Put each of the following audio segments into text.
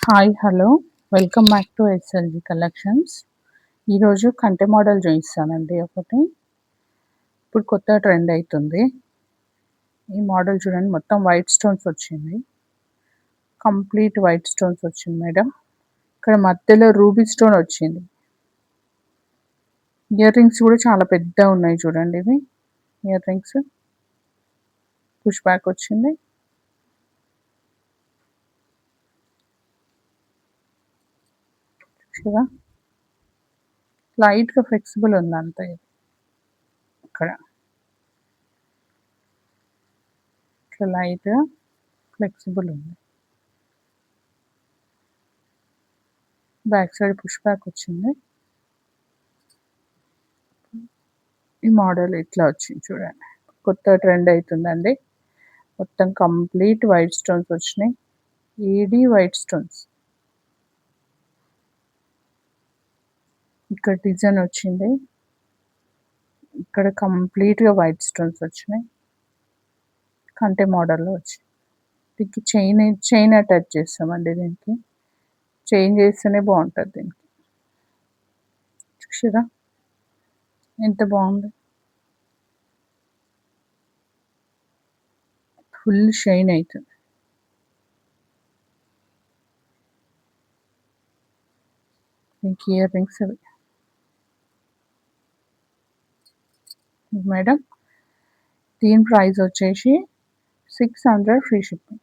Hi hello welcome back to SLG collections. ఈరోజు కంటె model చూపిస్తానండి. ఒకటి ఇప్పుడు కొత్త ట్రెండ్ అవుతుంది. ఈ మోడల్ చూడండి, మొత్తం వైట్ స్టోన్స్ వచ్చింది. కంప్లీట్ వైట్ స్టోన్స్ వచ్చింది మేడం. ఇక్కడ మధ్యలో రూబీ స్టోన్ వచ్చింది. ఇయర్ రింగ్స్ కూడా చాలా పెద్ద ఉన్నాయి చూడండి. ఇవి ఇయర్ రింగ్స్ పుష్ బ్యాక్ వచ్చింది. చూసారా, లైట్గా ఫ్లెక్సిబుల్ ఉంది అంతే. ఇక్కడ ఇట్లా లైట్గా ఫ్లెక్సిబుల్ ఉంది. బ్యాక్ సైడ్ పుష్ బ్యాక్ వచ్చింది. ఈ మోడల్ ఇట్లా వచ్చింది చూడండి, కొత్త ట్రెండ్ అవుతుందండి. మొత్తం కంప్లీట్ వైట్ స్టోన్స్ వచ్చినాయి. AD white stones. ఇక్కడ డిజైన్ వచ్చింది. ఇక్కడ కంప్లీట్గా వైట్ స్టోన్స్ వచ్చినాయి. కంటె మోడల్లో వచ్చింది. దీనికి చైన్ అటాచ్ చేస్తామండి. దీనికి చైన్ చేస్తేనే బాగుంటుంది. దీనికి చూసారా ఎంత బాగుంది. ఫుల్ షైన్ అవుతుంది. దీనికి ఇయర్ రింగ్స్ అవి మేడం. దీని ప్రైస్ వచ్చేసి 600 ఫ్రీ షిప్పింగ్.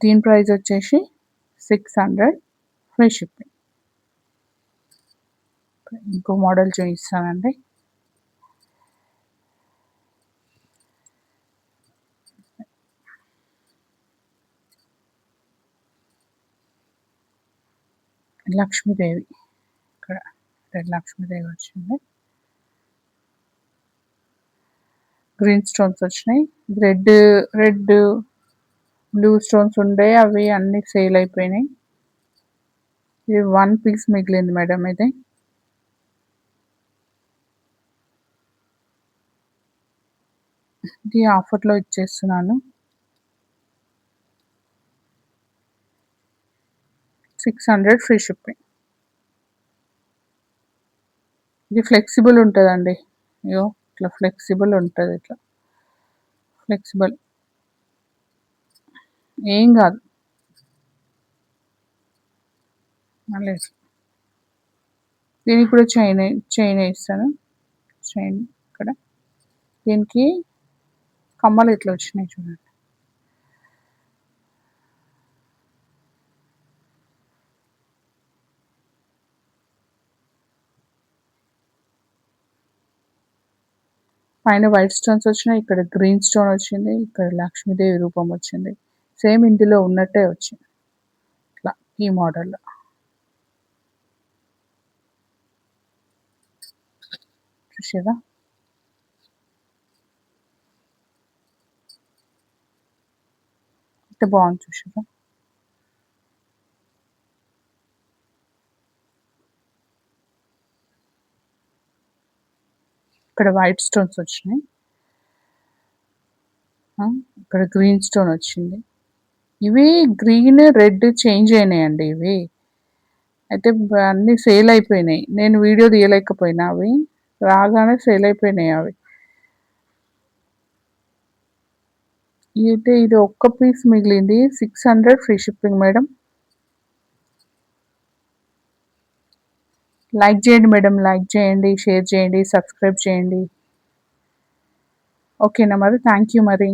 దీని ప్రైస్ వచ్చేసి 600 ఫ్రీ షిప్పింగ్. ఇంకో మోడల్ చూపిస్తానండి. లక్ష్మీదేవి, ఇక్కడ రెడ్ లక్ష్మీదేవి వచ్చింది. గ్రీన్ స్టోన్స్ వచ్చినాయి. రెడ్ బ్లూ స్టోన్స్ ఉండే, అవి అన్ని సేల్ అయిపోయినాయి. ఇది 1 పీస్ మిగిలింది మేడం. ఇది ఆఫర్లో ఇచ్చేస్తున్నాను. 600 ఫ్రీ షిప్పింగ్. ఇది ఫ్లెక్సిబుల్ ఉంటుందండి. అయ్యో ఇట్లా ఫ్లెక్సిబుల్ ఉంటుంది. ఇట్లా ఫ్లెక్సిబుల్ ఏం కాదు. మళ్ళీ దీనికి కూడా చైన్ వేస్తాను. చైన్ ఇక్కడ దీనికి కమ్మలు ఇట్లా వచ్చినాయి చూడండి. పైన వైట్ స్టోన్స్ వచ్చినాయి. ఇక్కడ గ్రీన్ స్టోన్ వచ్చింది. ఇక్కడ లక్ష్మీదేవి రూపం వచ్చింది. సేమ్ ఇందులో ఉన్నట్టే వచ్చింది. ఇట్లా ఈ మోడల్లో చూసారా. ఇంత బాగుంది చూసారా. ఇక్కడ వైట్ స్టోన్స్ వచ్చినాయి. ఇక్కడ గ్రీన్ స్టోన్ వచ్చింది. ఇవి గ్రీన్ రెడ్ చేంజ్ అయినాయండి. ఇవి అయితే అన్నీ సేల్ అయిపోయినాయి. నేను వీడియో తీయలేకపోయినా, అవి రాగానే సేల్ అయిపోయినాయి. అవి అయితే ఇది ఒక్క పీస్ మిగిలింది. 600 ఫ్రీ షిప్పింగ్ మేడం. లైక్ చేయండి మేడం, లైక్ చేయండి, షేర్ చేయండి, సబ్స్క్రైబ్ చేయండి. ఓకేనా మరి. థ్యాంక్ యూ మరి.